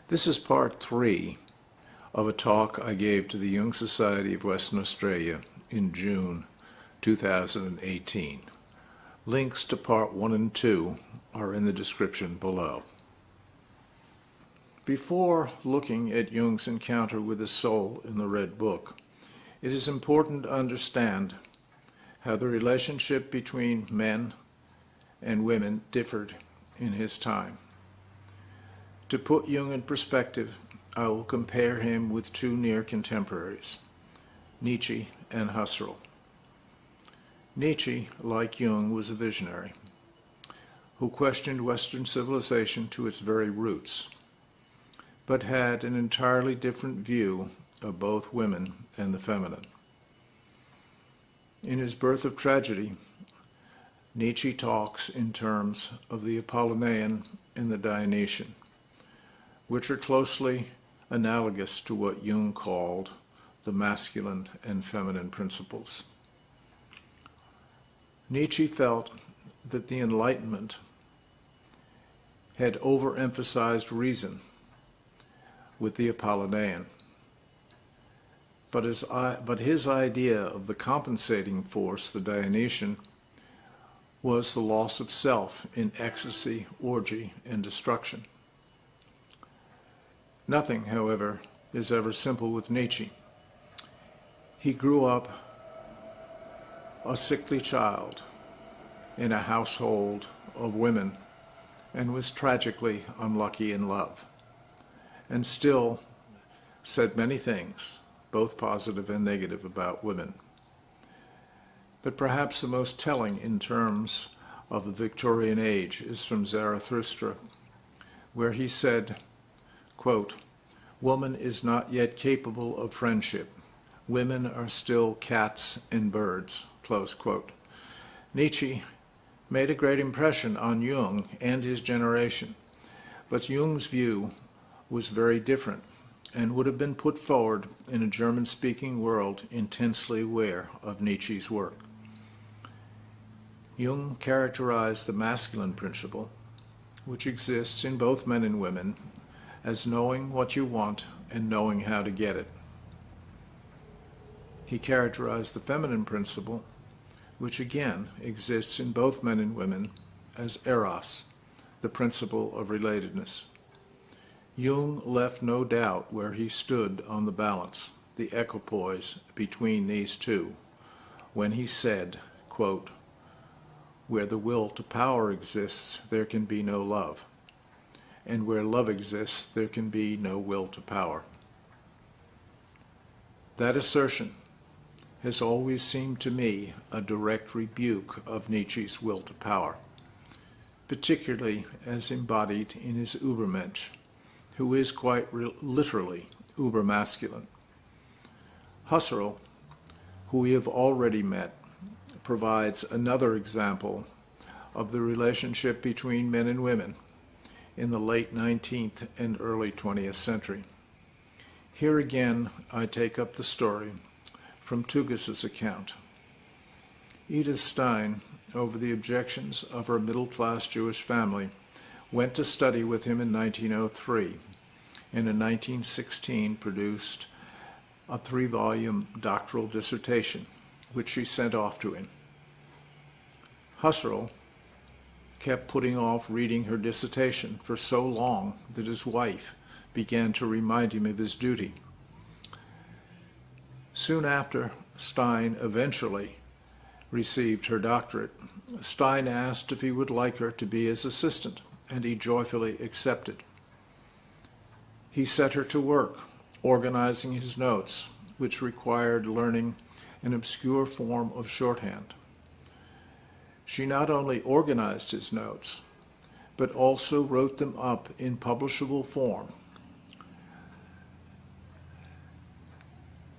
This is part 3 of a talk I gave to the Jung Society of Western Australia in June 2018. Links to part 1 and 2 are in the description below. Before looking at Jung's encounter with the soul in the Red Book, it is important to understand how the relationship between men and women differed in his time. To put Jung in perspective, I will compare him with two near contemporaries, Nietzsche and Husserl. Nietzsche, like Jung, was a visionary who questioned Western civilization to its very roots, but had an entirely different view of both women and the feminine. In his Birth of Tragedy, Nietzsche talks in terms of the Apollinean and the Dionysian, which are closely analogous to what Jung called the masculine and feminine principles. Nietzsche felt that the Enlightenment had overemphasized reason with the Apollinean, but his idea of the compensating force, the Dionysian, was the loss of self in ecstasy, orgy, and destruction. Nothing, however, is ever simple with Nietzsche. He grew up a sickly child in a household of women and was tragically unlucky in love, and still said many things, both positive and negative, about women. But perhaps the most telling in terms of the Victorian age is from Zarathustra, where he said, quote, "Woman is not yet capable of friendship. Women are still cats and birds," close quote. Nietzsche made a great impression on Jung and his generation, but Jung's view was very different and would have been put forward in a German-speaking world intensely aware of Nietzsche's work. Jung characterized the masculine principle, which exists in both men and women, as knowing what you want and knowing how to get it. He characterized the feminine principle, which again exists in both men and women, as eros, the principle of relatedness. Jung left no doubt where he stood on the balance, the equipoise between these two, when he said, quote, "Where the will to power exists, there can be no love. And where love exists, there can be no will to power." That assertion has always seemed to me a direct rebuke of Nietzsche's will to power, particularly as embodied in his Übermensch, who is quite literally uber-masculine. Husserl, who we have already met, provides another example of the relationship between men and women in the late 19th and early 20th century. Here again I take up the story from Tugus's account. Edith Stein, over the objections of her middle-class Jewish family, went to study with him in 1903, and in 1916 produced a 3-volume doctoral dissertation, which she sent off to him. Husserl kept putting off reading her dissertation for so long that his wife began to remind him of his duty. Soon after Stein eventually received her doctorate, Stein asked if he would like her to be his assistant, and he joyfully accepted. He set her to work, organizing his notes, which required learning an obscure form of shorthand. She not only organized his notes, but also wrote them up in publishable form.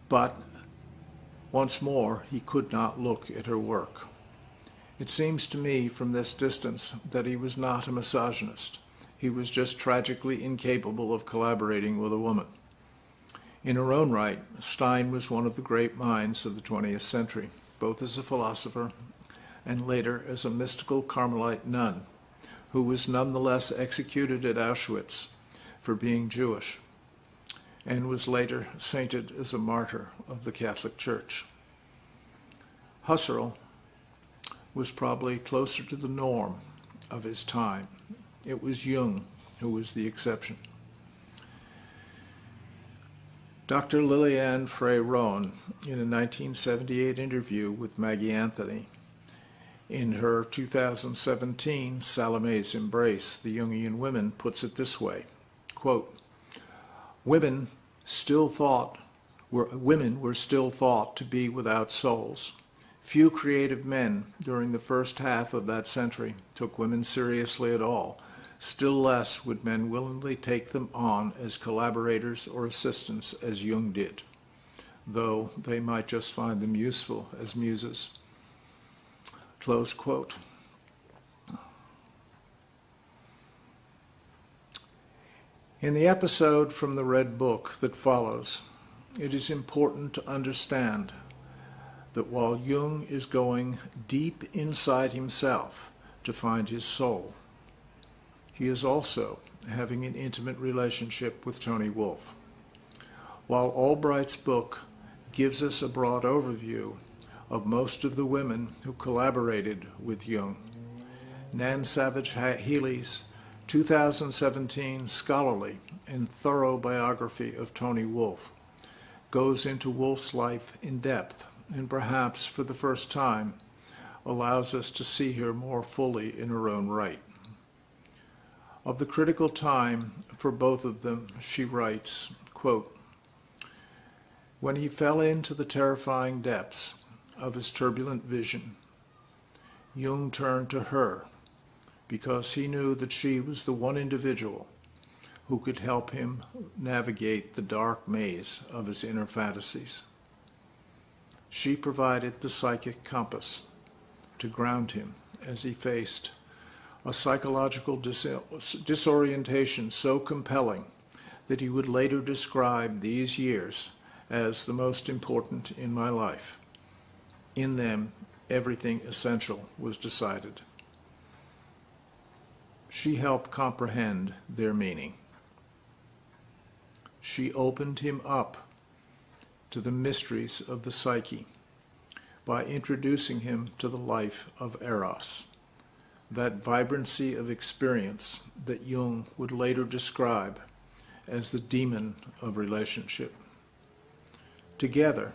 But once more, he could not look at her work. It seems to me from this distance that he was not a misogynist. He was just tragically incapable of collaborating with a woman. In her own right, Stein was one of the great minds of the 20th century, both as a philosopher and later as a mystical Carmelite nun, who was nonetheless executed at Auschwitz for being Jewish, and was later sainted as a martyr of the Catholic Church. Husserl was probably closer to the norm of his time. It was Jung who was the exception. Dr. Liliane Frey-Rowan, in a 1978 interview with Maggie Anthony, in her 2017 Salome's Embrace, the Jungian Women, puts it this way, quote, women were still thought to be without souls. Few creative men during the first half of that century took women seriously at all. Still less would men willingly take them on as collaborators or assistants as Jung did, though they might just find them useful as muses. Close quote. In the episode from the Red Book that follows, it is important to understand that while Jung is going deep inside himself to find his soul, he is also having an intimate relationship with Toni Wolff. While Albright's book gives us a broad overview of most of the women who collaborated with Jung, Nan Savage Healy's 2017 scholarly and thorough biography of Toni Wolff goes into Wolff's life in depth, and perhaps for the first time allows us to see her more fully in her own right. Of the critical time for both of them, she writes, quote, when he fell into the terrifying depths of his turbulent vision, Jung turned to her because he knew that she was the one individual who could help him navigate the dark maze of his inner fantasies. She provided the psychic compass to ground him as he faced a psychological disorientation so compelling that he would later describe these years as the most important in my life. In them, everything essential was decided. She helped comprehend their meaning. She opened him up to the mysteries of the psyche by introducing him to the life of Eros, that vibrancy of experience that Jung would later describe as the demon of relationship. Together,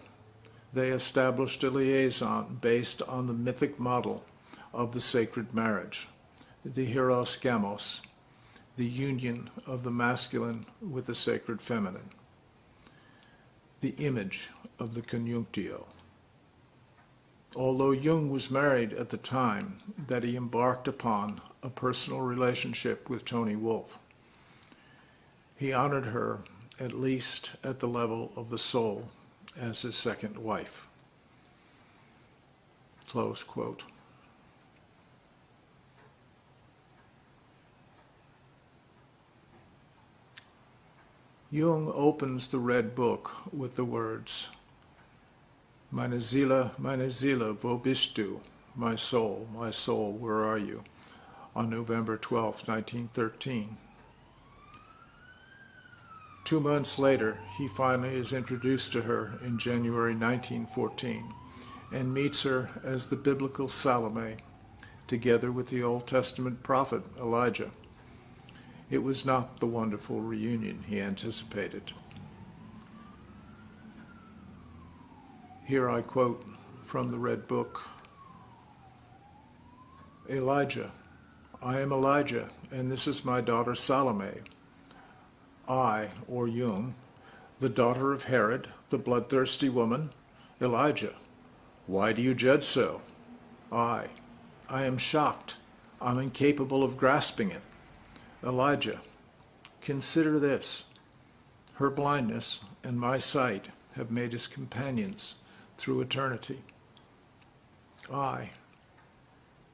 they established a liaison based on the mythic model of the sacred marriage, the Hieros Gamos, the union of the masculine with the sacred feminine, the image of the conjunctio. Although Jung was married at the time that he embarked upon a personal relationship with Toni Wolff, he honored her at least at the level of the soul as his second wife. Close quote. Jung opens the Red Book with the words, meine Seele, wo bist du? My soul, where are you? On November 12, 1913. 2 months later, he finally is introduced to her in January 1914 and meets her as the biblical Salome, together with the Old Testament prophet Elijah. It was not the wonderful reunion he anticipated. Here I quote from the Red Book. Elijah, I am Elijah, and this is my daughter Salome. I, or Jung, the daughter of Herod, the bloodthirsty woman. Elijah, why do you judge so? I am shocked. I'm incapable of grasping it. Elijah, consider this. Her blindness and my sight have made us companions through eternity. I,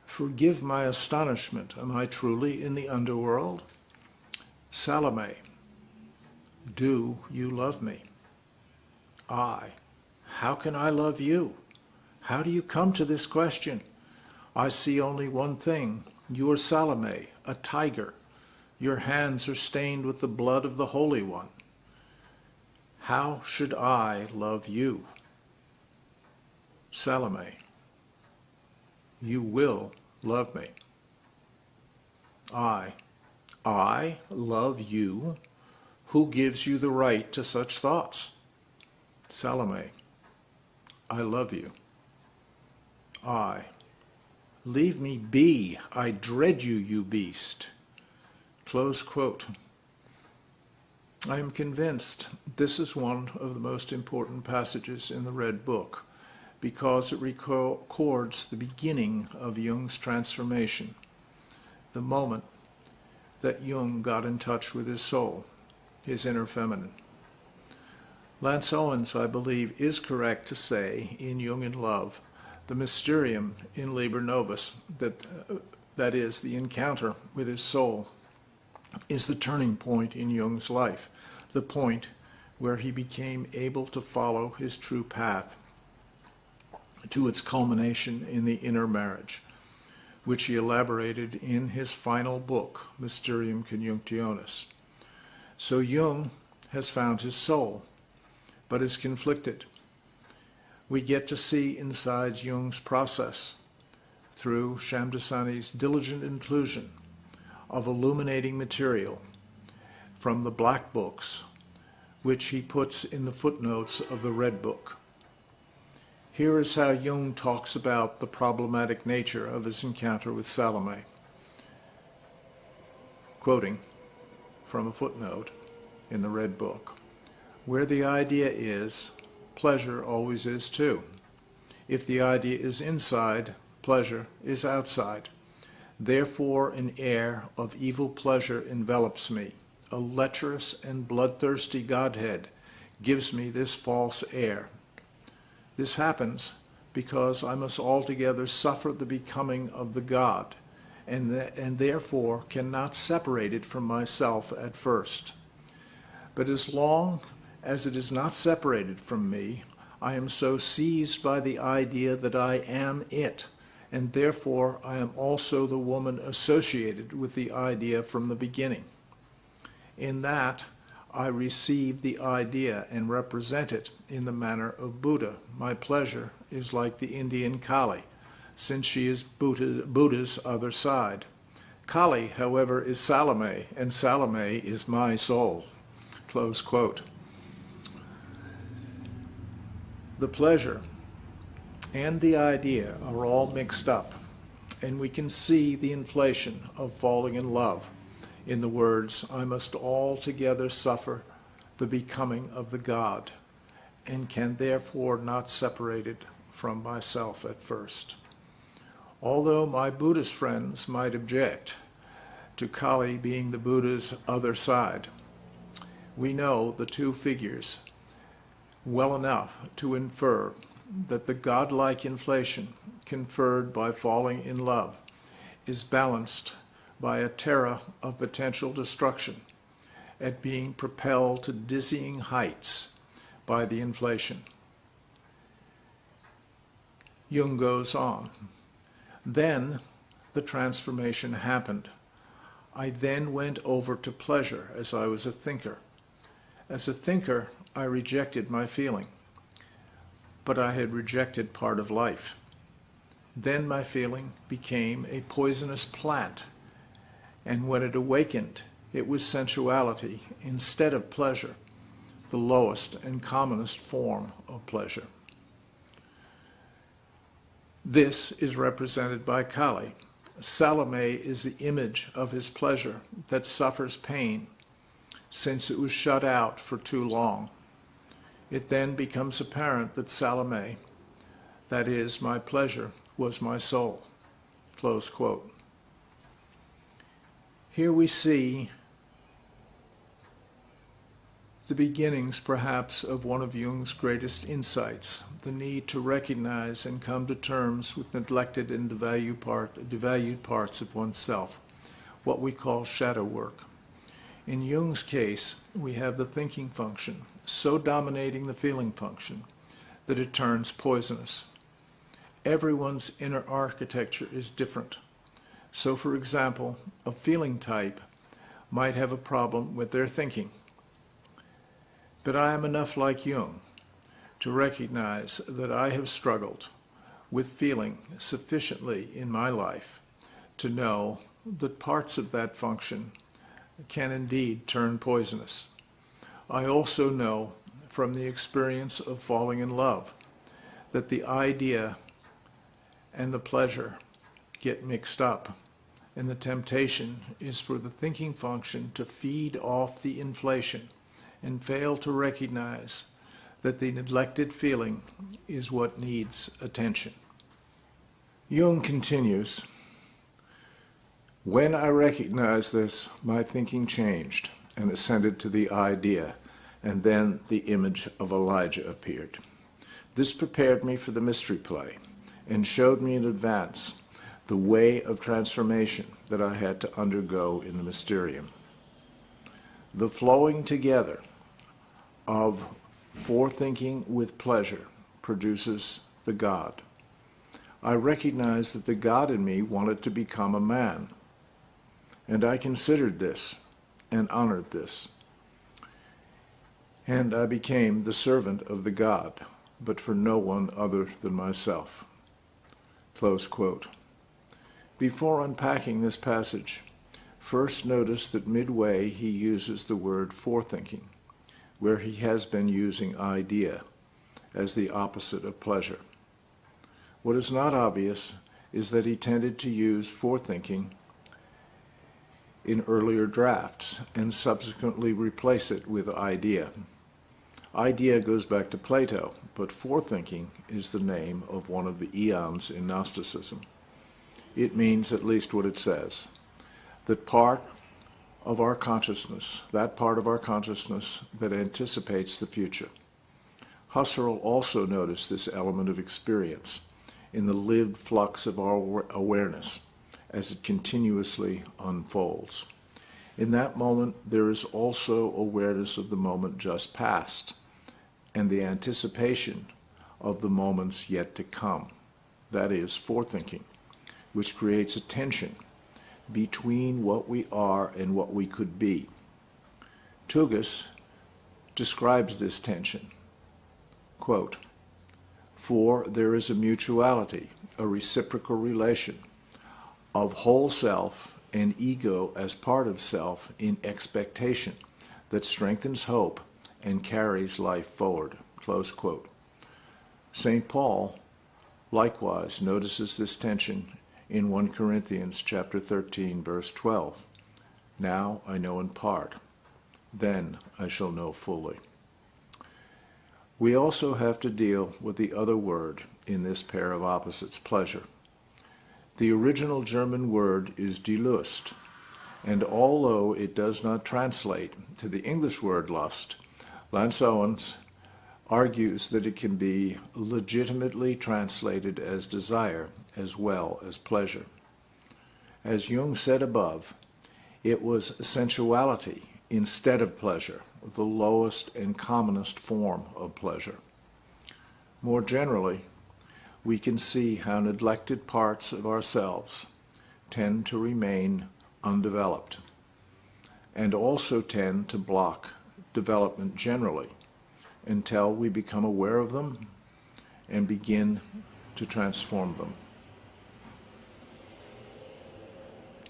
forgive my astonishment. Am I truly in the underworld? Salome, do you love me? I, how can I love you? How do you come to this question? I see only one thing. You are Salome, a tiger. Your hands are stained with the blood of the Holy One. How should I love you? Salome, you will love me. I love you? Who gives you the right to such thoughts? Salome, I love you. Leave me be. I dread you, you beast. Close quote. I am convinced this is one of the most important passages in the Red Book because it records the beginning of Jung's transformation, the moment that Jung got in touch with his soul, his inner feminine. Lance Owens, I believe, is correct to say in Jung in Love, the mysterium in Liber Novus, that is, the encounter with his soul, is the turning point in Jung's life, the point where he became able to follow his true path to its culmination in the inner marriage, which he elaborated in his final book, Mysterium Conjunctionis. So Jung has found his soul, but is conflicted. We get to see inside Jung's process through Shamdasani's diligent inclusion of illuminating material from the black books, which he puts in the footnotes of the Red Book. Here is how Jung talks about the problematic nature of his encounter with Salome. Quoting from a footnote in the Red Book, where the idea is, pleasure always is too. If the idea is inside, pleasure is outside. Therefore an air of evil pleasure envelops me. A lecherous and bloodthirsty Godhead gives me this false air. This happens because I must altogether suffer the becoming of the God, and therefore cannot separate it from myself at first. But as long as it is not separated from me, I am so seized by the idea that I am it, and therefore I am also the woman associated with the idea from the beginning. In that, I receive the idea and represent it in the manner of Buddha. My pleasure is like the Indian Kali, since she is Buddha's other side. Kali, however, is Salome, and Salome is my soul. Close quote. The pleasure and the idea are all mixed up, and we can see the inflation of falling in love in the words, I must altogether suffer the becoming of the God, and can therefore not separate it from myself at first. Although my Buddhist friends might object to Kali being the Buddha's other side, we know the two figures well enough to infer that the godlike inflation conferred by falling in love is balanced by a terror of potential destruction at being propelled to dizzying heights by the inflation. Jung goes on. Then the transformation happened. I then went over to pleasure as I was a thinker. As a thinker, I rejected my feeling, but I had rejected part of life. Then my feeling became a poisonous plant, and when it awakened, it was sensuality instead of pleasure, the lowest and commonest form of pleasure. This is represented by Kali. Salome is the image of his pleasure that suffers pain, since it was shut out for too long. It then becomes apparent that Salome, that is, my pleasure, was my soul. Close quote. Here we see the beginnings, perhaps, of one of Jung's greatest insights, the need to recognize and come to terms with neglected and devalued parts of oneself, what we call shadow work. In Jung's case, we have the thinking function so dominating the feeling function that it turns poisonous. Everyone's inner architecture is different. So, for example, a feeling type might have a problem with their thinking. But I am enough like Jung to recognize that I have struggled with feeling sufficiently in my life to know that parts of that function can indeed turn poisonous. I also know from the experience of falling in love that the idea and the pleasure get mixed up, and the temptation is for the thinking function to feed off the inflation and fail to recognize that the neglected feeling is what needs attention. Jung continues, "When I recognized this, my thinking changed and ascended to the idea, and then the image of Elijah appeared. This prepared me for the mystery play and showed me in advance the way of transformation that I had to undergo in the mysterium. The flowing together of forethinking with pleasure produces the God. I recognized that the God in me wanted to become a man, and I considered this and honored this. And I became the servant of the God, but for no one other than myself." Close quote. Before unpacking this passage, first notice that midway he uses the word forethinking, where he has been using idea as the opposite of pleasure. What is not obvious is that he tended to use forethinking in earlier drafts and subsequently replace it with idea. Idea goes back to Plato, but forethinking is the name of one of the eons in Gnosticism. It means at least what it says, that part of our consciousness, that part of our consciousness that anticipates the future. Husserl also noticed this element of experience in the lived flux of our awareness as it continuously unfolds. In that moment, there is also awareness of the moment just past and the anticipation of the moments yet to come. That is forethinking, which creates a tension between what we are and what we could be. Tugas describes this tension, quote, "For there is a mutuality, a reciprocal relation of whole self and ego as part of self in expectation that strengthens hope and carries life forward." Close quote. St. Paul likewise notices this tension in 1 Corinthians chapter 13, verse 12. "Now I know in part, then I shall know fully." We also have to deal with the other word in this pair of opposites, pleasure. The original German word is die Lust, and although it does not translate to the English word lust, Lanzowens argues that it can be legitimately translated as desire as well as pleasure. As Jung said above, it was sensuality instead of pleasure, the lowest and commonest form of pleasure. More generally, we can see how neglected parts of ourselves tend to remain undeveloped and also tend to block development generally until we become aware of them and begin to transform them.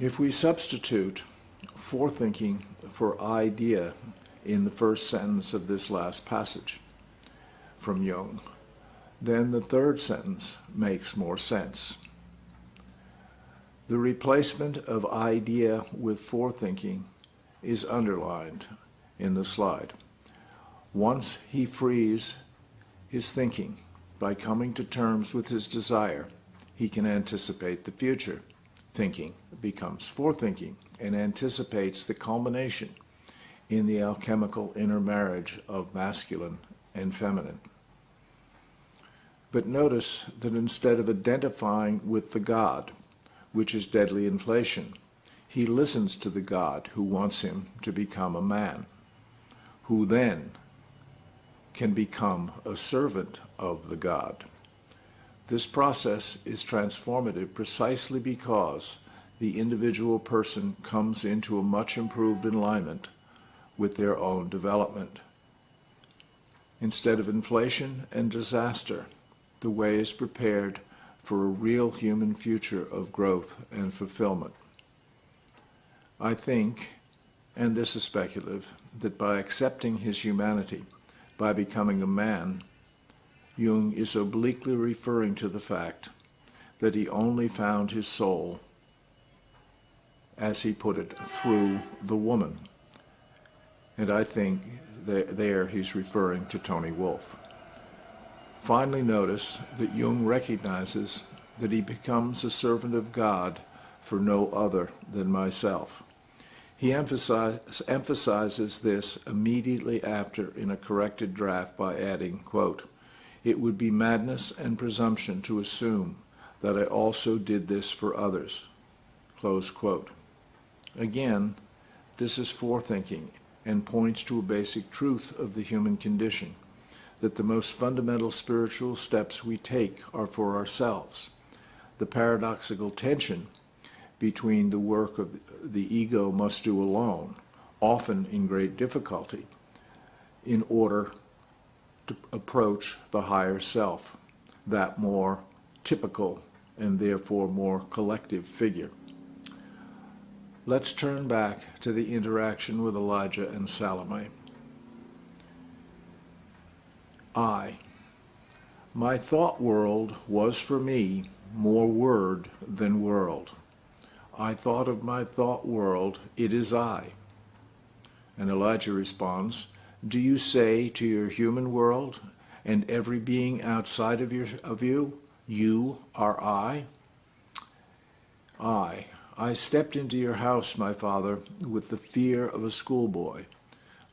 If we substitute forethinking for idea in the first sentence of this last passage from Jung, then the third sentence makes more sense. The replacement of idea with forethinking is underlined in the slide. Once he frees his thinking by coming to terms with his desire, he can anticipate the future. Thinking becomes forethinking and anticipates the culmination in the alchemical intermarriage of masculine and feminine. But notice that instead of identifying with the God, which is deadly inflation, he listens to the God who wants him to become a man, who then can become a servant of the God. This process is transformative precisely because the individual person comes into a much improved alignment with their own development. Instead of inflation and disaster, the way is prepared for a real human future of growth and fulfillment. I think, and this is speculative, that by accepting his humanity, by becoming a man, Jung is obliquely referring to the fact that he only found his soul, as he put it, through the woman. And I think there he's referring to Tony Wolff. Finally, notice that Jung recognizes that he becomes a servant of God for no other than myself. He emphasizes this immediately after in a corrected draft by adding, quote, "It would be madness and presumption to assume that I also did this for others," close quote. Again, this is forethinking and points to a basic truth of the human condition, that the most fundamental spiritual steps we take are for ourselves. The paradoxical tension between the work of the ego must do alone, often in great difficulty, in order to approach the higher self, that more typical and therefore more collective figure. Let's turn back to the interaction with Elijah and Salome. My thought world was for me more word than world. I thought of my thought world, it is I. And Elijah responds, do you say to your human world and every being outside of you, you are I? I stepped into your house, my father, with the fear of a schoolboy,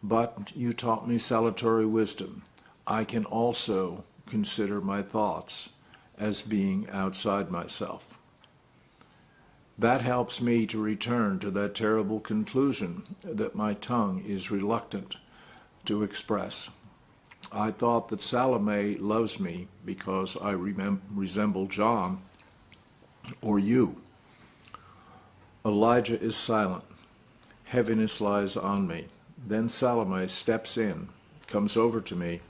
but you taught me salutary wisdom. I can also consider my thoughts as being outside myself. That helps me to return to that terrible conclusion that my tongue is reluctant to express. I thought that Salome loves me because I resemble John or you. Elijah is silent. Heaviness lies on me. Then Salome steps in, comes over to me,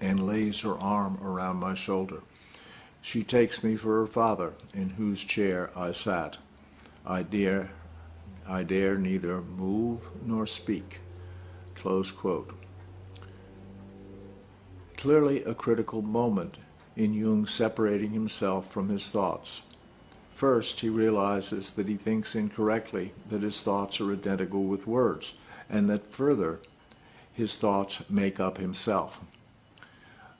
and lays her arm around my shoulder. She takes me for her father, in whose chair I sat. I dare neither move nor speak. Close quote. Clearly a critical moment in Jung separating himself from his thoughts. First, he realizes that he thinks incorrectly, that his thoughts are identical with words, and that further, his thoughts make up himself.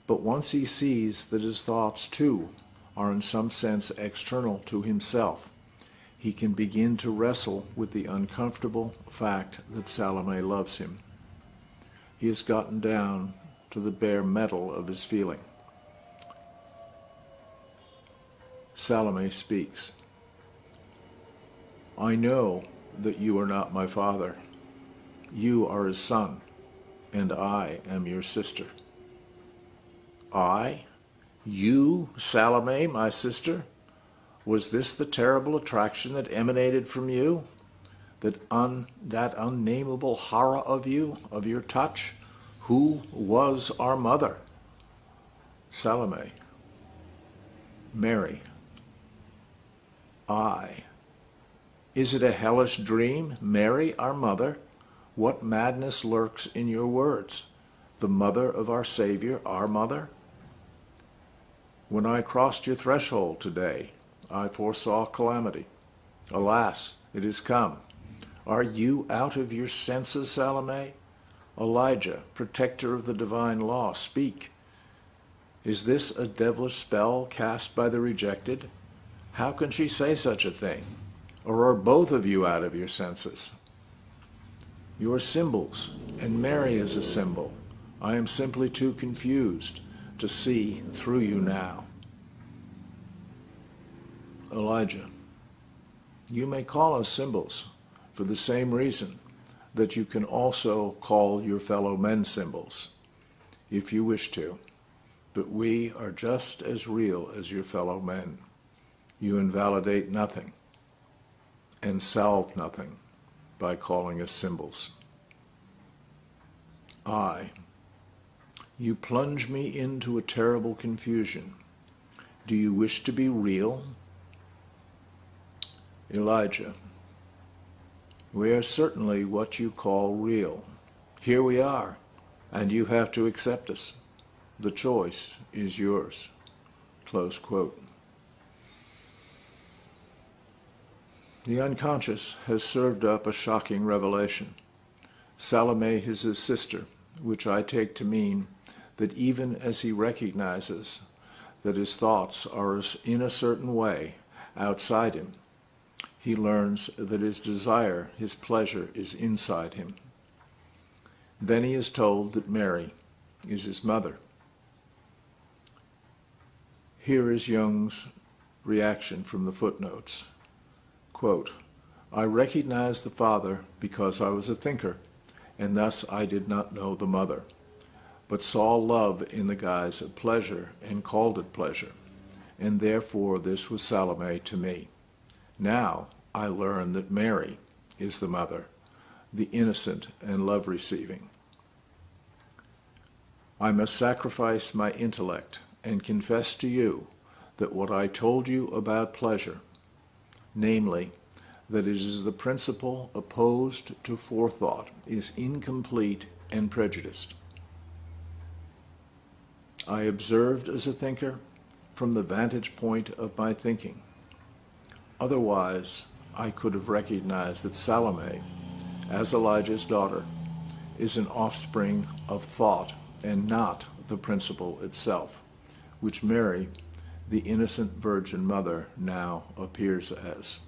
But once he sees that his thoughts, too, are in some sense external to himself, he can begin to wrestle with the uncomfortable fact that Salome loves him. He has gotten down to the bare metal of his feeling. Salome speaks. I know that you are not my father. You are his son, and I am your sister. I? You, Salome, my sister? Was this the terrible attraction that emanated from you? That unnameable horror of you, of your touch? Who was our mother? Salome. Mary. I. Is it a hellish dream? Mary, our mother? What madness lurks in your words? The mother of our Savior, our mother? When I crossed your threshold today, I foresaw calamity. Alas, it has come. Are you out of your senses, Salome? Elijah, protector of the divine law, speak. Is this a devilish spell cast by the rejected? How can she say such a thing? Or are both of you out of your senses? You are symbols, and Mary is a symbol. I am simply too confused to see through you now. Elijah, you may call us symbols for the same reason that you can also call your fellow men symbols, if you wish to, but we are just as real as your fellow men. You invalidate nothing. and solve nothing by calling us symbols. I. You plunge me into a terrible confusion. Do you wish to be real? Elijah. We are certainly what you call real. Here we are, and you have to accept us. The choice is yours. Close quote. The unconscious has served up a shocking revelation. Salome is his sister, which I take to mean that even as he recognizes that his thoughts are in a certain way outside him, he learns that his desire, his pleasure, is inside him. Then he is told that Mary is his mother. Here is Jung's reaction from the footnotes. Quote, I recognized the father because I was a thinker, and thus I did not know the mother, but saw love in the guise of pleasure and called it pleasure, and therefore this was Salome to me. Now I learn that Mary is the mother, the innocent and love-receiving. I must sacrifice my intellect and confess to you that what I told you about pleasure, namely, that it is the principle opposed to forethought, is incomplete and prejudiced. I observed as a thinker from the vantage point of my thinking. Otherwise, I could have recognized that Salome, as Elijah's daughter, is an offspring of thought and not the principle itself, which Mary, the innocent virgin mother, now appears as.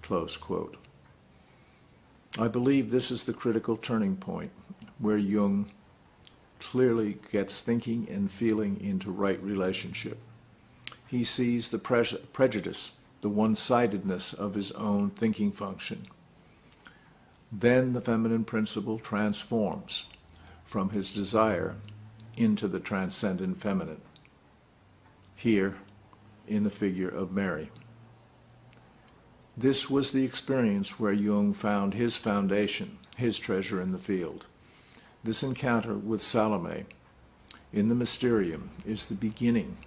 Close quote. I believe this is the critical turning point where Jung clearly gets thinking and feeling into right relationship. He sees the prejudice, the one-sidedness of his own thinking function. Then the feminine principle transforms from his desire into the transcendent feminine, here in the figure of Mary. This was the experience where Jung found his foundation, his treasure in the field. This encounter with Salome in the Mysterium is the beginning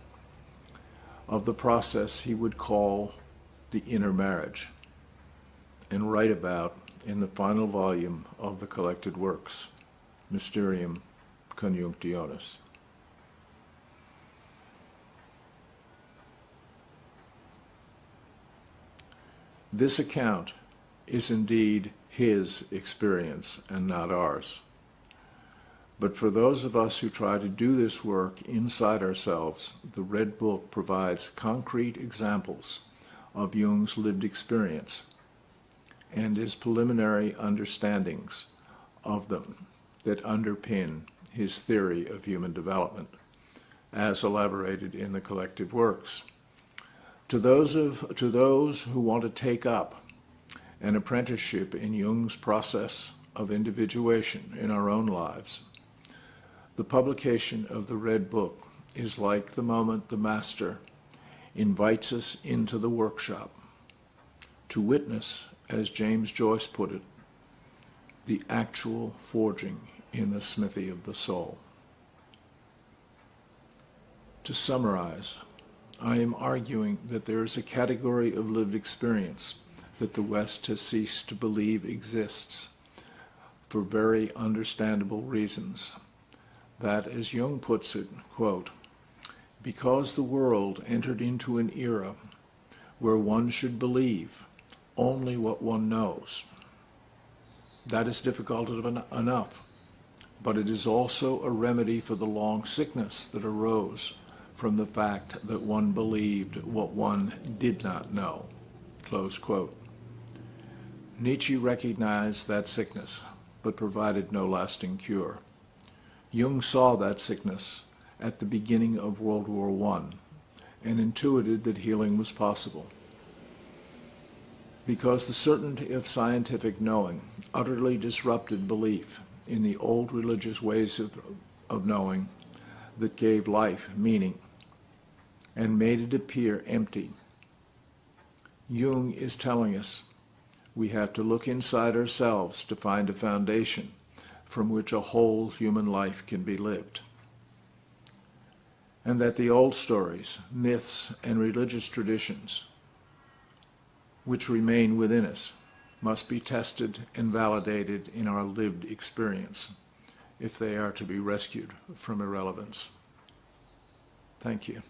of the process he would call the inner marriage, and write about in the final volume of the collected works, Mysterium Conjunctionis. This account is indeed his experience and not ours. But for those of us who try to do this work inside ourselves, the Red Book provides concrete examples of Jung's lived experience and his preliminary understandings of them that underpin his theory of human development, as elaborated in the collected works. To those who want to take up an apprenticeship in Jung's process of individuation in our own lives, the publication of the Red Book is like the moment the Master invites us into the workshop to witness, as James Joyce put it, the actual forging in the smithy of the soul. To summarize, I am arguing that there is a category of lived experience that the West has ceased to believe exists for very understandable reasons. That, as Jung puts it, quote, because the world entered into an era where one should believe only what one knows. That is difficult enough, but it is also a remedy for the long sickness that arose from the fact that one believed what one did not know. Close quote. Nietzsche recognized that sickness, but provided no lasting cure. Jung saw that sickness at the beginning of World War I and intuited that healing was possible. Because the certainty of scientific knowing utterly disrupted belief in the old religious ways of knowing that gave life meaning and made it appear empty. Jung is telling us we have to look inside ourselves to find a foundation from which a whole human life can be lived. And that the old stories, myths, and religious traditions which remain within us must be tested and validated in our lived experience if they are to be rescued from irrelevance. Thank you.